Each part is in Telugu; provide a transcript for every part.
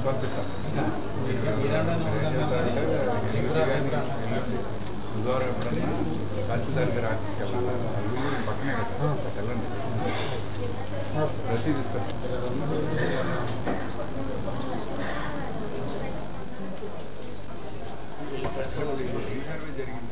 పంపిస్తాం. బుధవారం ఎప్పుడన్నా తహసీల్దార్ గారు ఆఫీస్కి వెళ్ళాలి. పక్కనే కదా, వెళ్ళండి. రసీదు ఇస్తారు. రీసర్వే జరిగింది.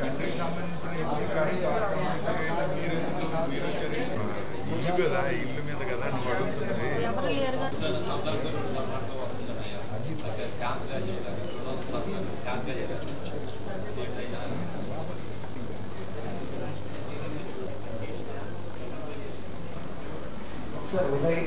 కంట్రీకి సంబంధించిన మీరు వచ్చారు. ఇల్లు కదా, ఇల్లు మీద కదా నువ్వు అడుగుతుంది. సార్ ఉదయ్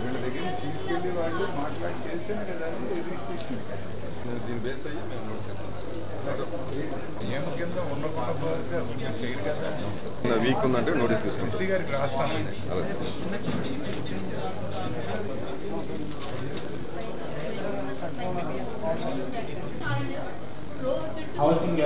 వీళ్ళ దగ్గర తీసుకెళ్ళి వాళ్ళు మాట్లాడి చేస్తేనే కదా రిజిస్ట్రేషన్. దీని బేస్ అయ్యి మేము నోట్ చేస్తాం. ఏం కింద ఉండకుండా పోతే అసలు మీరు చేయరు కదా. వీక్ ఉందంటే నోటీస్ తీసుకుంటాం. ఎస్సీ గారికి రాస్తానండి. హౌసింగ్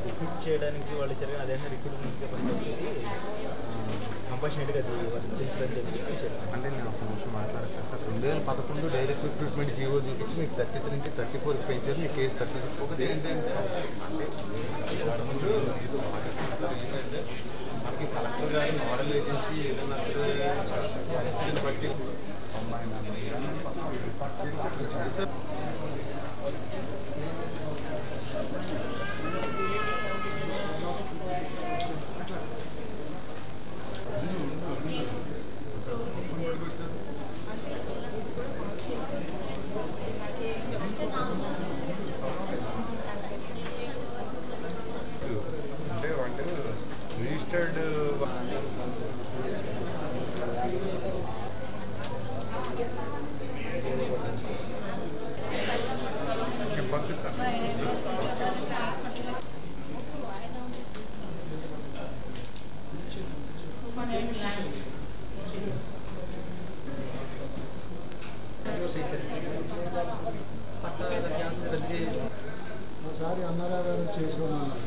రిక్రూట్ చేయడానికి వాళ్ళు జరిగిన అదే రిక్రూట్మెంట్గా పనిచేస్తుంది. కంపల్సరీగా అది వర్తించదని చెప్పి చెప్పాను. అంటే నేను ఒక నిమిషం మాట్లాడచ్చు సార్. 2011 డైరెక్ట్ రిక్రూట్మెంట్ జీవో చూపించి మీకు 33 నుంచి 34 పెంచారు. మీ కేసు 36. ఒకటి ఏంటంటే మనకి కలెక్టర్ గారి మోడల్ ఏజెన్సీ ఏదైనా పరిస్థితిని బట్టి సార్ అంటే వాళ్ళు రిజిస్టర్డ్ పంపిస్తాను. ఒకసారి అన్నారా గారు చేసుకోమన్నారు.